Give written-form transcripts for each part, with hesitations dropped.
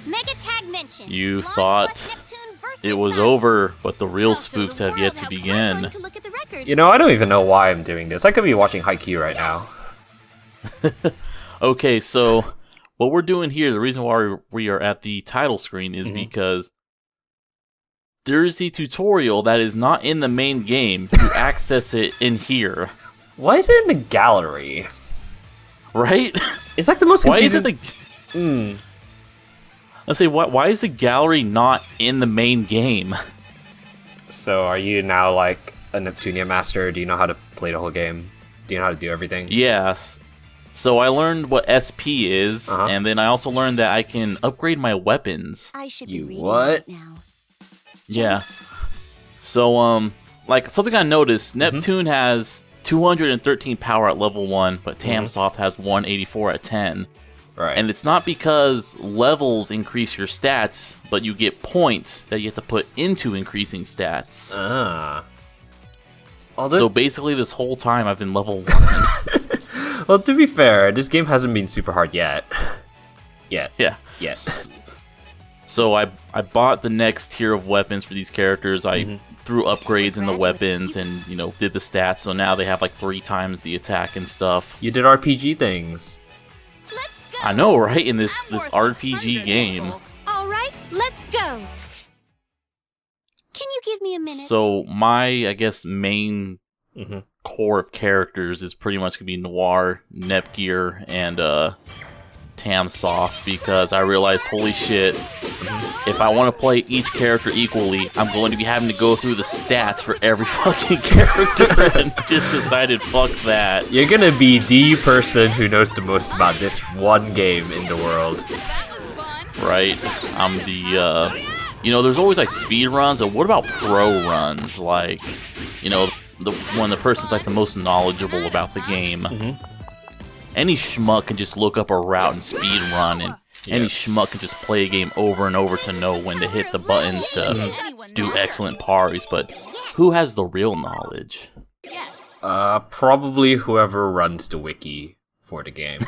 MegaTagmension You Blanc thought plus Neptune versus it was Sun. over, but the real I'll show spooks the have yet world to how begin. I'm going to look at the records. You know, I don't even know why I'm doing this. I could be watching Haikyuu right now. Okay, so what we're doing here, the reason why we are at the title screen is because there's a tutorial that is not in the main game to access it in here. Why is it in the gallery? Right? It's like the most Why is confusing... it the... Let's say, why is the gallery not in the main game? So, are you now like a Neptunia master? Do you know how to play the whole game? Do you know how to do everything? Yes. So I learned what SP is, and then I also learned that I can upgrade my weapons. I should be You reading what? right now. Yeah. So, like, something I noticed, Neptune has 213 power at level 1, but Tamsoft has 184 at 10. Right. And it's not because levels increase your stats, but you get points that you have to put into increasing stats. So basically this whole time I've been level 1. Well, to be fair, this game hasn't been super hard yet. Yeah. Yes. So I bought the next tier of weapons for these characters. I threw upgrades in the weapons and, you know, did the stats. So now they have like 3 times the attack and stuff. You did RPG things. Let's go. I know, right? In this I'm more RPG thunder game. than all right, let's go. Can you give me a minute? So my, I guess, main core of characters is pretty much going to be Noir, Nepgear, and Tamsoft, because I realized, holy shit, if I want to play each character equally, I'm going to be having to go through the stats for every fucking character, and just decided, fuck that. You're gonna be the person who knows the most about this one game in the world. That was fun. Right? I'm the, you know, there's always like speed runs, but what about pro runs? Like, you know, when the person's like the most knowledgeable about the game. Any schmuck can just look up a route and speed run, and any schmuck can just play a game over and over to know when to hit the buttons to do excellent parries, but who has the real knowledge? Yes. Probably whoever runs the wiki for the game.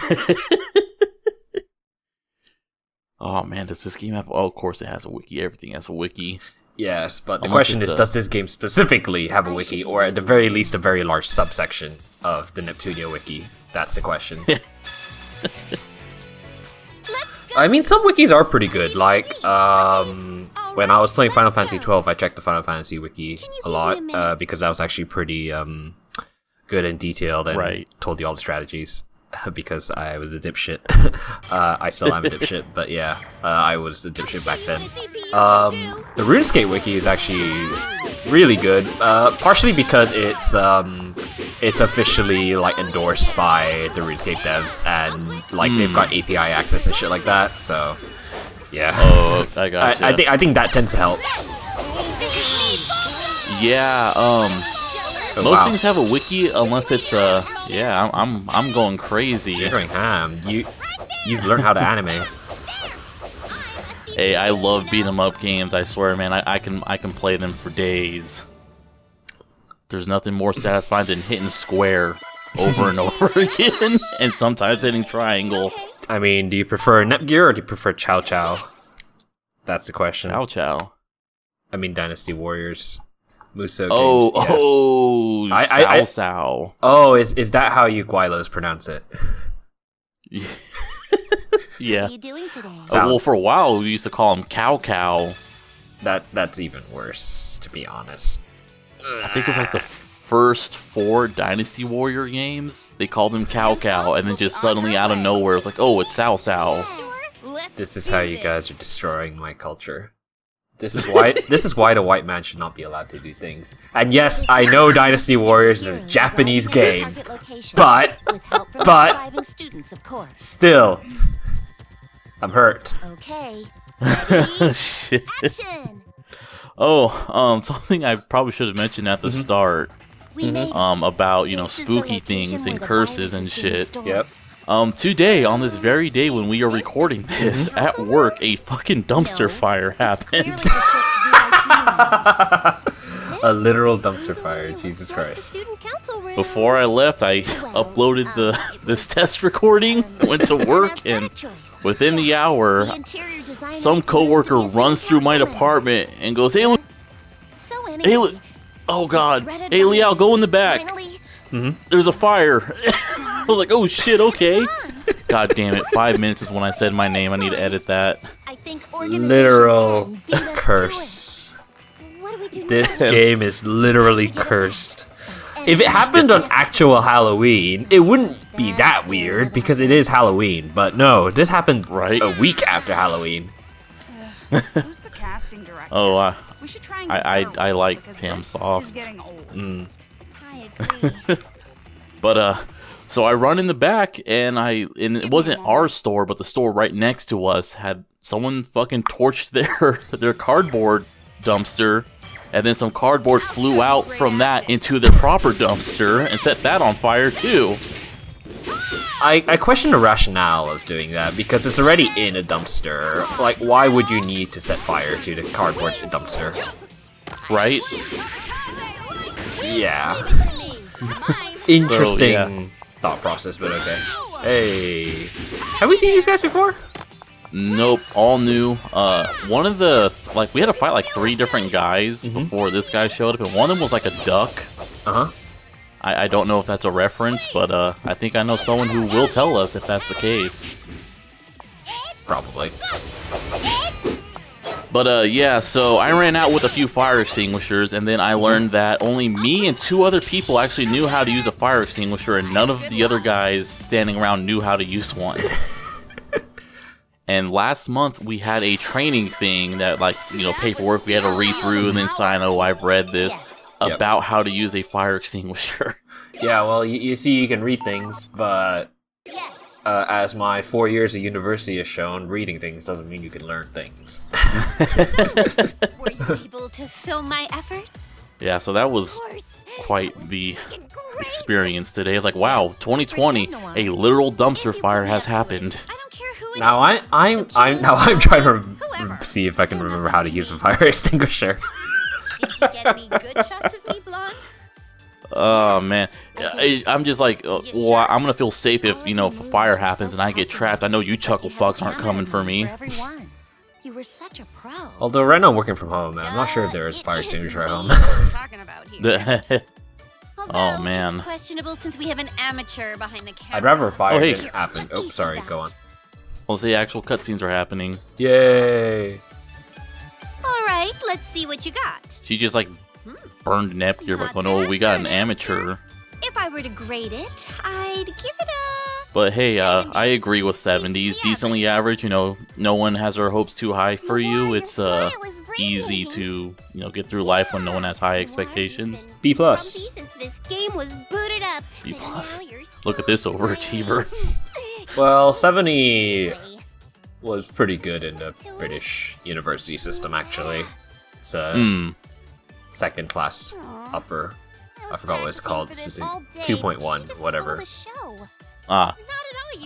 Oh man, does this game have... Oh, of course it has a wiki. Everything has a wiki. Yes, but the Unless question it's is, does this game specifically have a wiki, or at the very least a very large subsection of the Neptunia wiki? That's the question. I mean, some wikis are pretty good. Like, when I was playing Final Fantasy XII, I checked the Final Fantasy wiki a lot, because that was actually pretty good and detailed and told you all the strategies. Because I was a dipshit. I still am a dipshit, but yeah, I was a dipshit back then. The RuneScape wiki is actually really good, partially because it's officially like endorsed by the RuneScape devs, and like they've got API access and shit like that. So yeah. Oh, I gotcha. I think that tends to help. Yeah. Most things have a wiki unless it's yeah, I'm going crazy. You're going ham. You've learned how to anime. Hey, I love beat 'em up games. I swear, man, I can play them for days. There's nothing more satisfying than hitting square over and over again, and sometimes hitting triangle. I mean, do you prefer Nepgear or do you prefer Chow Chow? That's the question. Chow Chow. I mean, Dynasty Warriors. Muso games. Yes. Sao Sao. Oh, is that how you Guilos pronounce it? Yeah. What are you doing today? Well, for a while we used to call him Cow Cow. That's even worse, to be honest. I think it was like the first 4 Dynasty Warrior games. They called him Cow Cow, and then just suddenly out of nowhere, it's like, oh, it's Sao Sao. This is how you guys are destroying my culture. This is why the white man should not be allowed to do things. And yes, I know Dynasty Warriors is a Japanese game, but still, I'm hurt. Okay. Shit. Action. Oh, something I probably should have mentioned at the start. About, you know, spooky things and curses and shit. Yep. Today, on this very day when we are recording this, at work, a fucking dumpster fire happened. A literal dumpster fire, Jesus Christ. before I left, I uploaded this test recording, went to work, and within the hour, some coworker runs through my department and goes, "Hey, oh god, hey Liao, go in the back. There's a fire." I was like, "Oh shit, okay." God damn it, 5 minutes is when I said my name. I need to edit that. Literal curse. This game is literally cursed. If it happened on actual Halloween, it wouldn't be that weird because it is Halloween. But no, this happened a week after Halloween. Who's the casting director? Oh, We should try and get I her like because Tam this Soft. is getting old. I agree. But so I run in the back, and it wasn't our store, but the store right next to us had someone fucking torched their cardboard dumpster, and then some cardboard flew out from that into their proper dumpster and set that on fire too. I question the rationale of doing that because it's already in a dumpster. Like, why would you need to set fire to the cardboard dumpster? Right? Yeah. Mine. Interesting thought process, but okay. Hey. Have we seen these guys before? Nope, all new. One of the, like, we had to fight like 3 different guys before this guy showed up, and one of them was like a duck. Uh-huh. I don't know if that's a reference, but I think I know someone who will tell us if that's the case. Probably. But yeah, so I ran out with a few fire extinguishers, and then I learned that only me and 2 other people actually knew how to use a fire extinguisher, and none of the other guys standing around knew how to use one. And last month we had a training thing that, like, you know, paperwork we had to read through and then sign, "Oh, I've read this," about how to use a fire extinguisher. Yeah, well, you see, you can read things, but as my 4 years of university has shown, reading things doesn't mean you can learn things. Were you able to film my effort? Yeah, so that was quite the experience today. It's like, wow, 2020, a literal dumpster fire has happened. I don't care who it Now is. I'm trying to see if I can remember how to use a fire extinguisher. Did you get any good shots of me, Blanc? Oh man, I'm just like, well, I'm gonna feel safe if, you know, if a fire happens and I get trapped. I know you chuckle fucks aren't coming for me. You were such a pro. Although right now I'm working from home, and I'm not sure if there is a fire extinguisher at home. What are we talking about here? Oh man, It's questionable since we have an amateur behind the camera. I'd rather a fire Oh, hey. didn't happen. Oh, sorry, go on. well, the actual cutscenes are happening. Yay! All right, let's see what you got. She just like burned an epic, like, oh no, we got an amateur. If I were to grade it, I'd give it a... But hey, I agree with 70s, decently average. You know, no one has their hopes too high for you. It's easy to, you know, get through life when no one has high expectations. B+. Since this game was booted up. B+. Look at this overachiever. Well, 70 was pretty good in the British university system, actually. It's second class upper. I forgot what it's called. It's 2.1, whatever. Ah,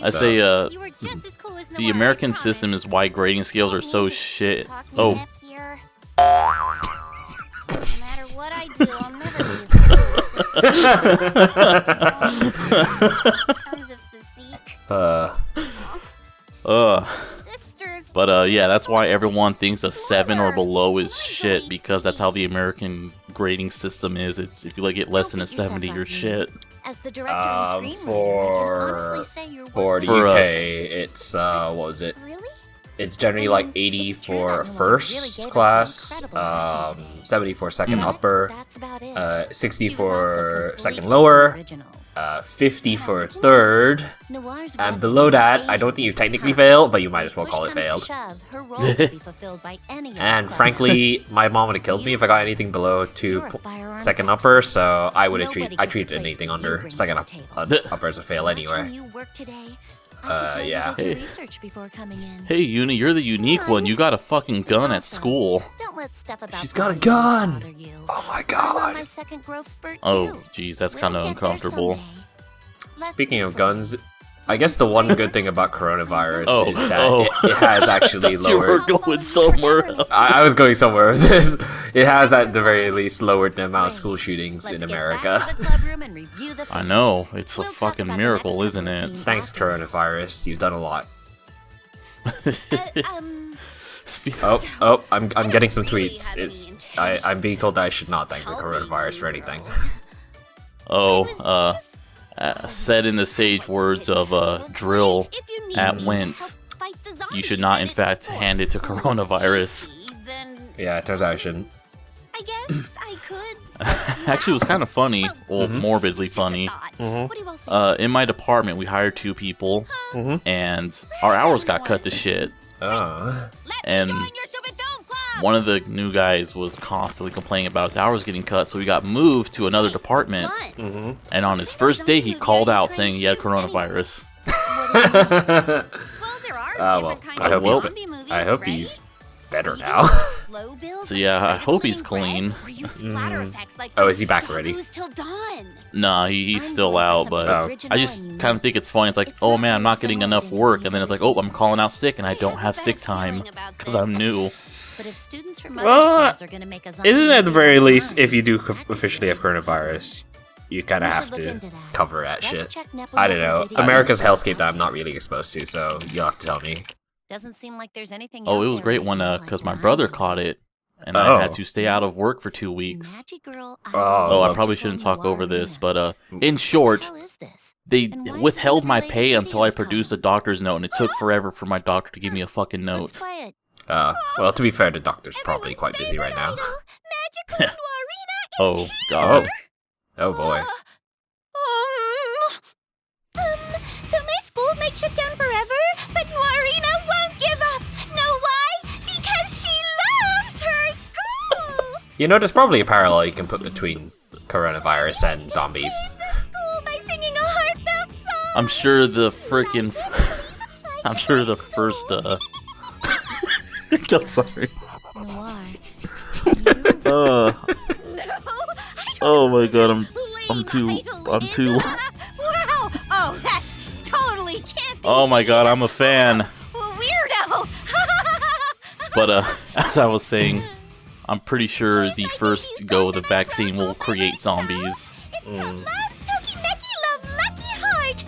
I So- say You were just as cool as the American system is why grading scales are so shit. Oh. Oh, No matter what I do, I'll never be as cool as in terms of physique. Sisters. But yeah, that's why everyone thinks a 7 or below is shit, because that's how the American grading system is. It's, if you like get less than a 70, you're shit. As the director and screenwriter, I for can honestly say your For work the For UK, us. it's what was it? really? It's generally like 80 It's true for that no one really first gave us class, an incredible 70 for second But upper, that's about it. 60 She was also for second completely lower, original. 50 for third, Noir's and weapon below was that, as I don't ancient think you as technically her. failed, but you might as well Push call it comes to failed. shove, her role could be fulfilled by any of And the frankly, my mom would have killed me if I got anything below second upper, so I would have treated anything under second upper as a fail anyway. You work today. Yeah. Hey. Research before coming in. Hey, Uni, you're the unique one. You got a fucking gun at school. Don't let stuff about She's got a problems gun! bother you. Oh my I'm on god! my second growth spurt Oh, too. geez, that's We'll kind of get there uncomfortable. someday. Let's Speaking be of guns, friends. I guess the one good thing about coronavirus Oh, is that oh. it has actually You were lowered. going somewhere else. I was going somewhere with this. It has, at the very least, lowered the amount of school shootings in America. I know, it's a fucking miracle, isn't it? Thanks, coronavirus. You've done a lot. Spe- I'm getting some tweets. I'm being told that I should not thank the coronavirus for anything. Said in the sage words of Drill at Went, you should not, in fact, hand it to coronavirus. Yeah, it turns out I shouldn't. I guess I could. Actually, it was kind of funny, well, morbidly funny. In my department, we hired 2 people, and our hours got cut to shit. Oh. And one of the new guys was constantly complaining about his hours getting cut, so he got moved to another department. And on his first day, he called out saying he had coronavirus. I hope he's better now. So yeah, I hope he's clean. Oh, is he back already? Nah, he's still out, but Oh. I just kind of think it's funny. It's like, oh man, I'm not getting enough work, and then it's like, oh, I'm calling out sick, and I don't have sick time because I'm new. But if students from Well, schools are gonna make a zombie Isn't it at the movie, very then least, run. if you do officially have coronavirus, you kind of We have should look to into that. cover that Let's shit. check Nepo I don't Nepo know. video. America's hellscape that I'm not really exposed to, so you'll have to tell me. Doesn't seem like there's anything. Oh, out it was there great right when now because I my can brother hide in. caught it, and Oh. I had to stay out of work for 2 weeks. Magic Girl, Oh, I well, probably shouldn't talk over this, but in What short, the hell is this? they And why is withheld it my related pay to until I videos produced a coming? doctor's note, and it took forever for my doctor to give me a fucking Let's note. quiet. well, to be fair, the doctor's probably quite busy right now. Magical Oh god. Oh boy. So my school might shut down forever, but Noirina won't give up. Know why? Because she loves her school. You know, there's probably a parallel you can put between coronavirus and zombies. School by singing a heartfelt song. I'm sure the frickin' I'm sure the first I'm sorry. Noir. Oh my god, I'm too Wow! Oh, that totally can't be. Oh my god, I'm a fan. Weirdo. But as I was saying, I'm pretty sure the first go of the vaccine will create zombies. It's the love Stokey Mecky Love Lucky Heart.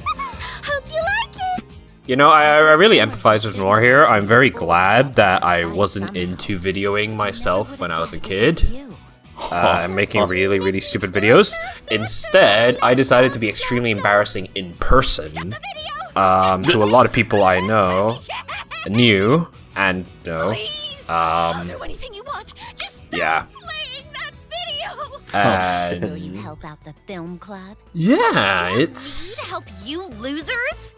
Hope you like it. You know, I really empathize with Noir here. I'm very glad that I wasn't into videoing myself when I was a kid. And making really, really stupid videos. Instead, I decided to be extremely embarrassing in person. To a lot of people I knew, and know. I'll do anything you want. Just stop Yeah. playing that video. And Will you help out the film club? yeah, Me it's to help you losers?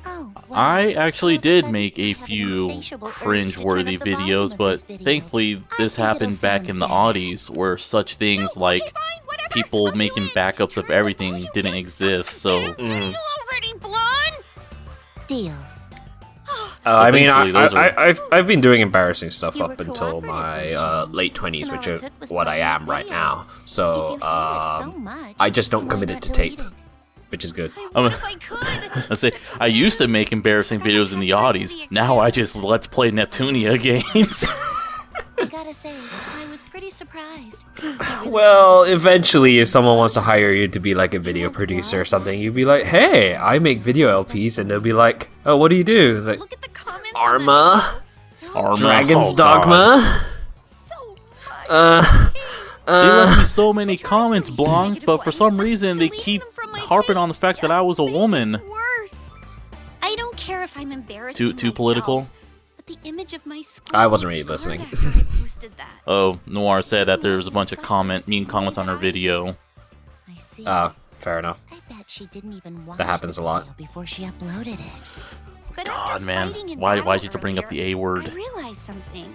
Oh, well, I actually all of a did sudden make a you have an few insatiable urge to cringe-worthy turn up the volume videos, of but this video. thankfully I this think happened it'll back sound in the better. Oddies, where such things like Okay, fine, whatever. people I'll do making it. backups of everything didn't exist, so You already blonde. Deal. I mean, thankfully those are- I've been doing embarrassing stuff You up were until cooperative my in change, late 20s, and which all is it took was what I playing am that right video. now. So, If you hate it so much, I just don't why commit not it to tape, delete it? which is good. I would if I could. I say I used to make embarrassing videos in the Oddies. Now I just let's play Neptunia games. I gotta say, I was pretty surprised. I really Well, tried to eventually, if someone wants to hire you to be like a video producer or something, you'd be like, "Hey, I make video LPs," and they'll be like, "Oh, what do you do?" It's like, Look at the comments on the Arma, video. Arma, Dragon's oh, God. Dogma. So much. They left me so many comments, Blanc, but for some reason they keep harping on the fact that I was a woman. Worse. I don't care if I'm embarrassed. Too political? But the image of my school I wasn't really scarred listening. after I posted that. Oh, Noir said that there was a bunch of mean comments on her video. I see. Fair enough. I bet she didn't even watch That happens the a lot. video before she uploaded it. But God, after man. fighting in Why'd battle you have to bring up the earlier, A word? I realized something.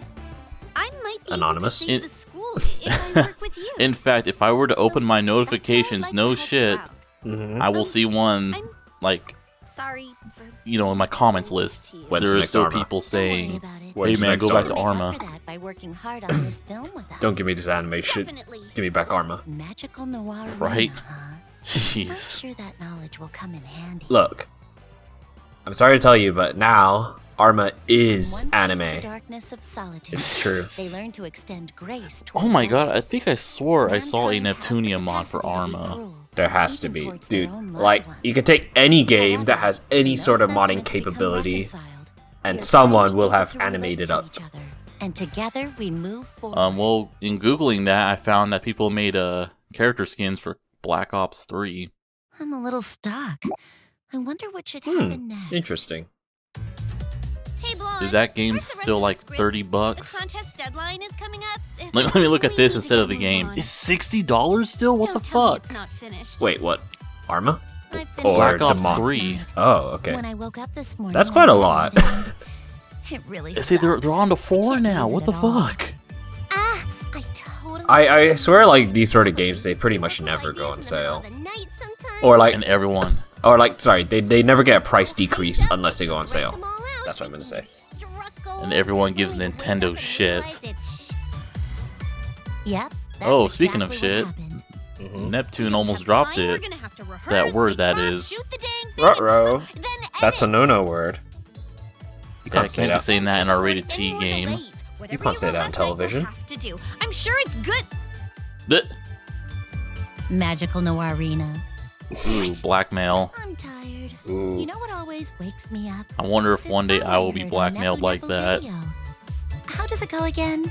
I might be Anonymous? able to save the school if I work with you. In fact, if I were to open my So that's why I'd notifications, like no to help you shit, out. Mm-hmm. I will see one, I'm like, sorry for you know, in my comments list. When's There are next still Arma? people Don't worry saying, about it. When's hey man, next go back to Arma? Arma. Make up for that by working hard on this film with us. Don't give me this anime shit. Definitely. Give me back Arma. Magical noir Right? arena, huh? I'm Jeez. sure that knowledge will come in handy. Look, I'm sorry to tell you, but now Arma is One taste anime. the darkness of solitude. It's true. They learn to extend grace Oh towards my god, I others. think I swore I saw a Mankind has the Neptunia mod for capacity to be Arma. cruel, There has to even be, towards their dude. own loved Like, ones. you could take any game that has any Those sort of modding sentiments become capability, reconciled. and We are someone finally will able have to relate animated to up. each other, and together we move forward. Well, in googling that, I found that people made character skins for Black Ops 3. I'm a little stuck. I wonder what should happen next. Interesting. Hey, Blonde. Is that game where's the rest still of the like script? $30? The contest deadline is coming up. Let me look at We this need instead to of the move game. on. It's $60 still? What the Don't tell me fuck? it's not finished. Wait, what? Arma? I finished Or Black the Ops mod? 3. Oh, okay. When I woke up this morning, That's I quite a read lot. it. It really sucks. See, they're on to I 4 can't now. use What it the at all. fuck? Ah, I totally. I swear, like, these sort of games, they pretty much never go on sale. Or like, And everyone. sorry, they never get a price decrease unless they go on sale. That's what I'm gonna say. And everyone gives Nintendo shit. Yep. Oh, speaking of shit, Neptune almost dropped it. That word, that is. Ruh-roh. That's a no-no word. You Yeah, I can't say can't be that. saying that in our rated T game. You can't say that on television. I'm sure it's good. The Magical Noirina. Ooh, blackmail. I'm tired. Ooh. You know what always wakes me up? I wonder if This one day song I will be heard in blackmailed Nepo like Nepo that. video. How does it go again?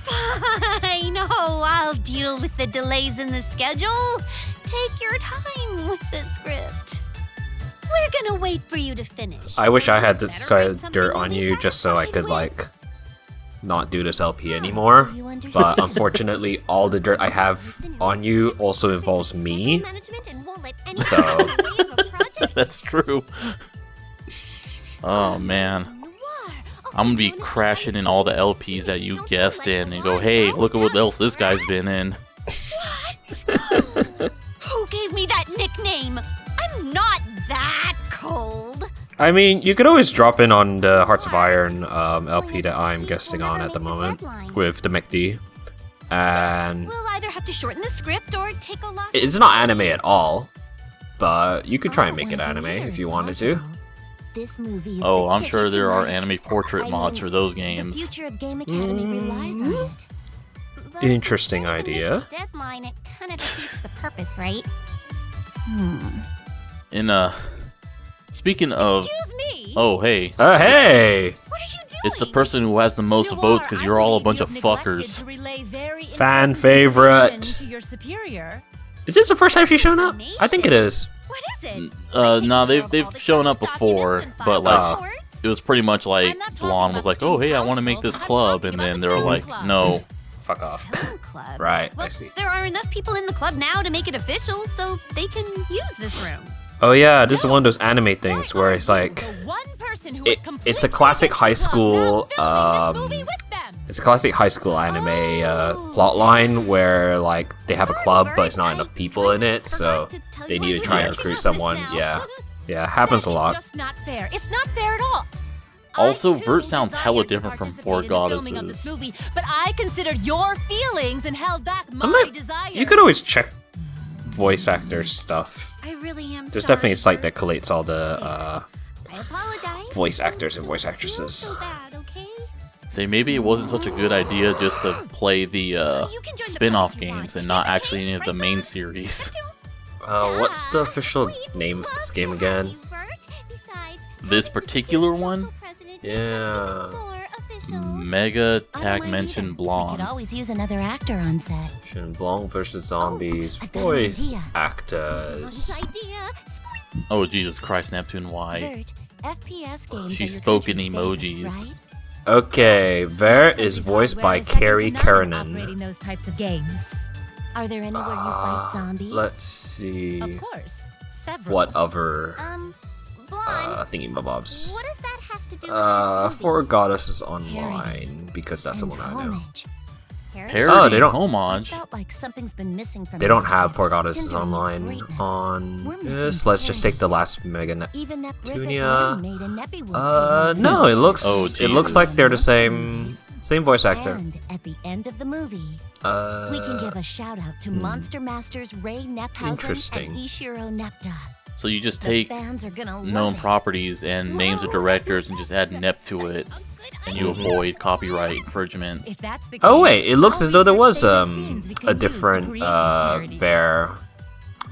Fine. Oh, I'll deal with the delays in the schedule. Take your time with the script. We're gonna wait for you to finish. I wish I had this Better side write of something dirt we'll on be you just so I satisfied could, with. like, not do this LP anymore. So you understand. But unfortunately, all the dirt I have on you also involves me. So- That's true. Oh man. I'm gonna be crashing in all the LPs that you guessed in and go, hey, look at what else this guy's been in. Who gave me that nickname? I'm not that cold. I mean, you could always drop in on the Hearts of Iron LP that I'm guesting on at the moment with the McD. And We'll either have to shorten the script or take a lot. it's not anime at all, but you could try and make it anime if you wanted to. This movie is Oh, the I'm sure ticket there to are life. anime portrait I mods mean, for those The games. future of Game Academy relies on it. But Interesting if we idea. make a deadline, it kind of defeats the purpose, right? In speaking of, Excuse me. oh hey, Hey! What are you doing? it's the person who has the most votes because you're all a bunch of fuckers. Fan favorite. To your superior. Is this the first time she's shown up? I think it is. What is it? No, they've shown up before, but like Oh. it was pretty much like I'm not talking Blonde about was like, student oh hey, I want to make council. this I'm club, talking and about then the they were film like, club. no. Fuck off. Film club. Right, I Well, see. there are enough people in the club now to make it official, so they can use this room. Oh yeah, this is one of those anime things where it's like, it's a classic high school, it's a classic high school anime plot line where like they have a club but it's not enough people in it, so they need to try and recruit someone. Yeah, yeah, happens a lot. Just not fair. It's not fair at all. Also, I, too, Vert sounds hella desired to different from participate Four in the filming of Goddesses. this movie, but I considered your feelings and held back my might- desires. You could always check voice actor stuff. I really am There's sorry. definitely a site that collates all the I apologize. voice actors and voice Feel actresses. so bad, okay? Say maybe it wasn't such a good idea just to play the You can join the spin-off club if you games want. and not It's okay, actually any of the right, main Bert? series. What's the official name of this game again? This particular one? Yeah. MegaTagmention We could Blanc. always use another actor on set. Shin Blanc versus Zombies I got an voice idea. actors. Oh Jesus Christ, Neptune, why? Bert, FPS games She are your spoke in country's emojis. favorite, right? Okay, Ver is voiced by Carrie Keranen. Operating those types of games. Are there anywhere you fight zombies? Let's see. Of course. Several. What other Blonde, thingy-bobobs? what does that have to do with this movie? Four Goddesses Online, because that's the And one I know. homage. Parody, Oh, they don't- homage. Felt like something's been missing from They this don't have script, Four Goddesses hindering its Online greatness. on We're this. missing Let's just take the parodies. last Mega. Even that Griffith Tunia. One made a Neppy Wolf game. No, it looks. Oh, it looks like Jesus. they're the same voice actor. And at the end of the movie, we can give a shout out to Monster Masters Ray Nephausen Interesting. and Ishiro Nepta. So you just The take fans are gonna love known it. properties and names of directors and just add NEP to it, and you avoid copyright infringement. If that's the Oh case, wait, it looks I'll as though there research was famous scenes we a can use to different create these parodies. Bear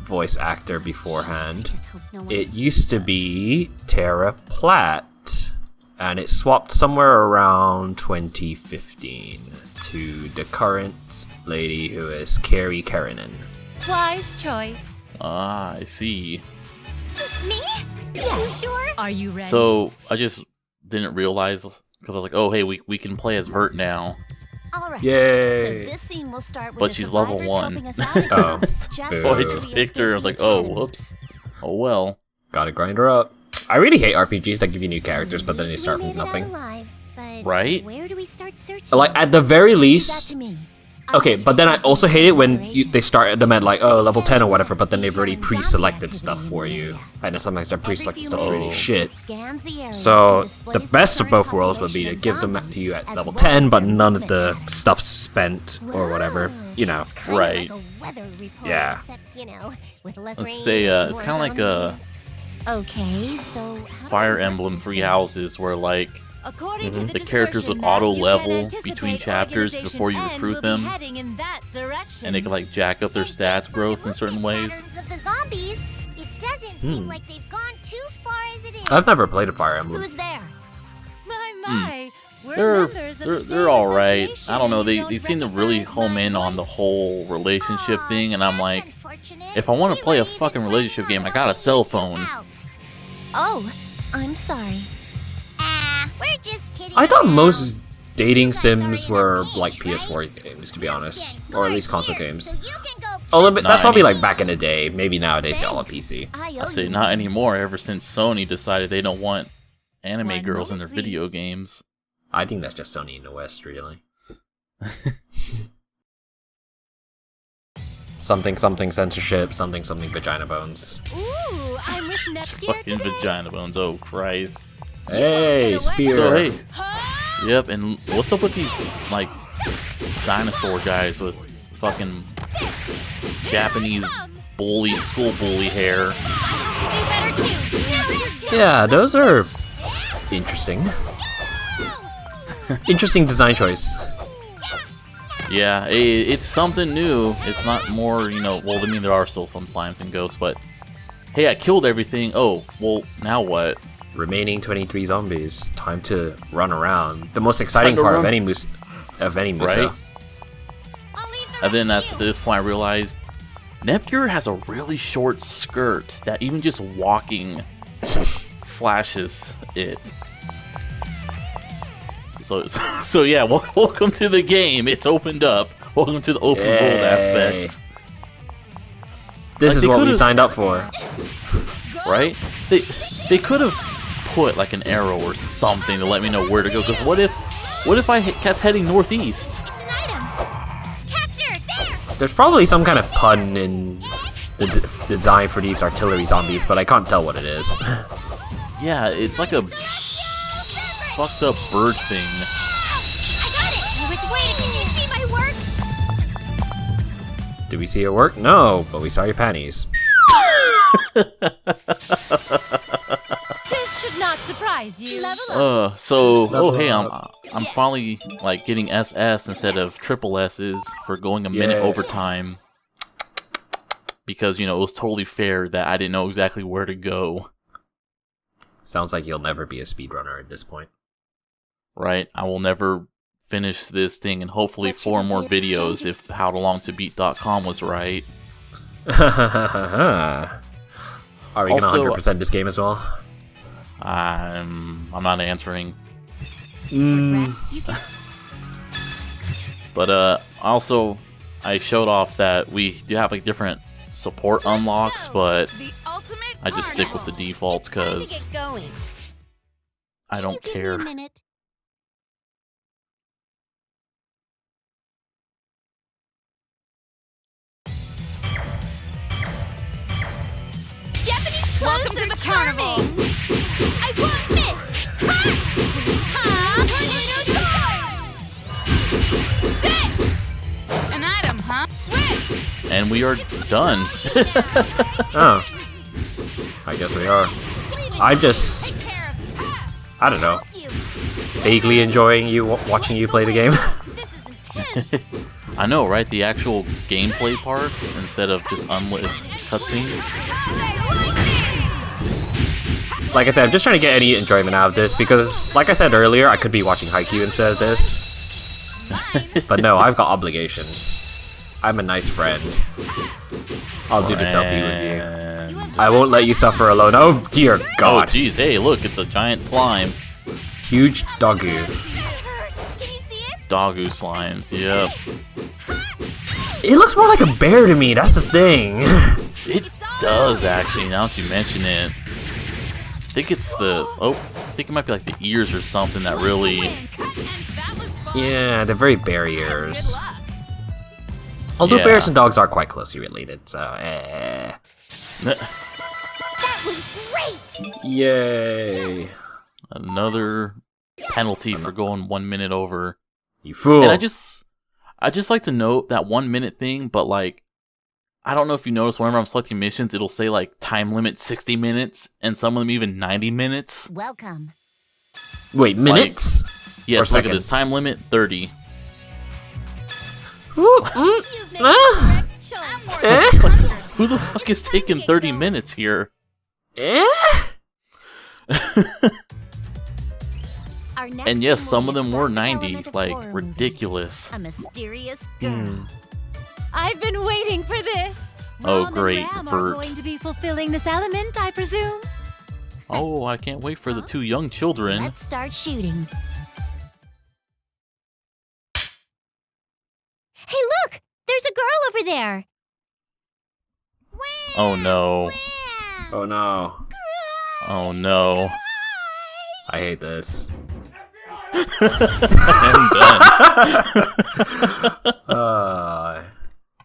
voice actor beforehand. I just hope no one It used to be Tara Platt, and it swapped somewhere around 2015 to the current lady who is Carrie Keranen. Wise choice. Ah, I see. Me? Yeah. You sure? Are you ready? So I just didn't realize because I was like, oh hey, we can play as Vert now. All right. Yay. So this scene will start with But the she's level survivors 1. helping us out again. Oh. Just So So I before just we picked her. I was escape like, oh the whoops. Oh well. Gotta grind her up. I really hate RPGs that give you new characters, but then they We start made with it out nothing. alive, but Right? Where do we start searching? Like, at the very Leave that least... to me. Okay, I'll but then I just also hate it when regenerate. they start them at like, oh, level 10 or whatever, but then they've already pre-selected stuff for you. And then sometimes their pre-selected stuff's really Oh. shit. Scans the area So, and the displays best of current both worlds would be to population give of them to zombies, you at as level well 10, as but their none of the movement. stuff's spent or whatever. You know. Kinda Right. like a weather report, Yeah. except, you know, with less Let's rain say and it's more kind of like a zombies. Okay, so how do Fire I work Emblem this Three thing? Houses where like According to the characters would dispersion map, auto you level can anticipate between chapters Organization before you N recruit will be them, heading in that direction. and they can like jack up their stats growth in certain ways. Patterns of the zombies, it doesn't seem like they've gone too far as it is. I've never played a Fire Emblem. Who's there? My, we're They're members of the they're same all right. association I don't know. and you They don't seem to really recognize home my in on the voice? whole relationship thing, and I'm That's like, unfortunate. if I want We to play a weren't even fucking relationship planning game, I on got a helping cell each other phone. out. Oh, I'm sorry. We're just kidding. I thought around. most dating You guys sims are in a were pinch, like right? PS4 games, to be Just honest. get Or at bored least console here, games. so you can go Oh, that's Not probably any- like back in the day. Maybe nowadays they're all on PC. I I owe say you not one. anymore. Ever since Sony decided they don't want anime One girls in their moment, video please. games. I think that's just Sony in the West, really. something censorship, something vagina bones. Ooh, I'm with Nepgear Fucking today. vagina bones. Oh Christ. Hey, away. spear. So hey, Huh? yep. And what's up with these like dinosaur guys with fucking Japanese bully, school bully hair? You do better too. Now's your chance. Yeah, those are interesting. Interesting design choice. Yeah, it's something new. It's not more, you know. Well, I mean, there are still some slimes and ghosts, but hey, I killed everything. Oh, well, now what? Remaining 23 zombies. Time to run around. The most exciting to part run. of any Musa. Right? I'll leave the And then rest at to you. this point, I realized Nepgear has a really short skirt that even just walking flashes it. So yeah, welcome to the game. It's opened up. Welcome to the open world Yay. aspect. This Like, is they what we could've- signed up for. Right? They could have put like an arrow or something to let me know where to go. Because what if I kept heading northeast? It's an item. Captured. There. There's probably some kind of pun in the design for these artillery zombies, but I can't tell what it is. Yeah, it's like a fucked up bird thing. I got it. I was waiting. Can you see my work? Did we see your work? No, but we saw your panties. This should not surprise you. Level up. Oh hey, I'm finally like getting SS instead of triple S's for going a minute Yay. overtime. Because, you know, it was totally fair that I didn't know exactly where to go. Sounds like you'll never be a speedrunner at this point. Right? I will never finish this thing, and hopefully What should 4 we more do to videos change it? if howtolongtobeat.com was right. Are we gonna Also- 100% this game as well? I'm not answering. Mm, You can But also I showed off that we do have like different support unlocks, but The ultimate I just stick with the defaults Time to because get going. I Can don't you give me care. a minute? Japanese clothes Welcome to are the charming. carnival. I won't miss. Ha! Tornado An item, huh? Switch. And we are done. oh. I guess we are. I'm just, I don't know, vaguely enjoying watching you play the game. This is intense. I know, right? The actual gameplay parts instead of just unlit cutscenes. Like I said, I'm just trying to get any enjoyment out of this because, like I said earlier, I could be watching Haikyuu instead of this. But no, I've got obligations. I'm a nice friend. I'll do the selfie with you. I won't let you suffer alone. Oh dear Oh, God! jeez. Hey, look, it's a giant slime. Huge doggo. Can you see it? Doggo slimes. Yep. It looks more like a bear to me. That's the thing. It does actually. Now that you mention it, I think it's the. Oh, I think it might be like the ears or something that really. Yeah, they're very bear ears. Although Yeah. bears and dogs are quite closely related, so That was great. Yay! Another penalty for going 1 minute over. You fool! And I just like to note that 1 minute thing, but like, I don't know if you notice whenever I'm selecting missions, it'll say like time limit 60 minutes, and some of them even 90 minutes. Welcome. Wait, minutes? Yes, Or look at this, seconds? time limit 30. Ooh, You've made ah, the correct choice. eh? Who the fuck is taking 30 minutes here? Eh? Our next And yes, scene some will of be a them were classic 90, element of like, horror ridiculous. movies. A mysterious girl. I've been waiting for this. Oh, Mom great, and Ram are Vert. going to be fulfilling this element, I presume. Oh, I can't wait for the two young children. Let's start shooting. Hey, look! There's a girl over there. Oh no. Oh no. Oh no. I hate this. I'm done.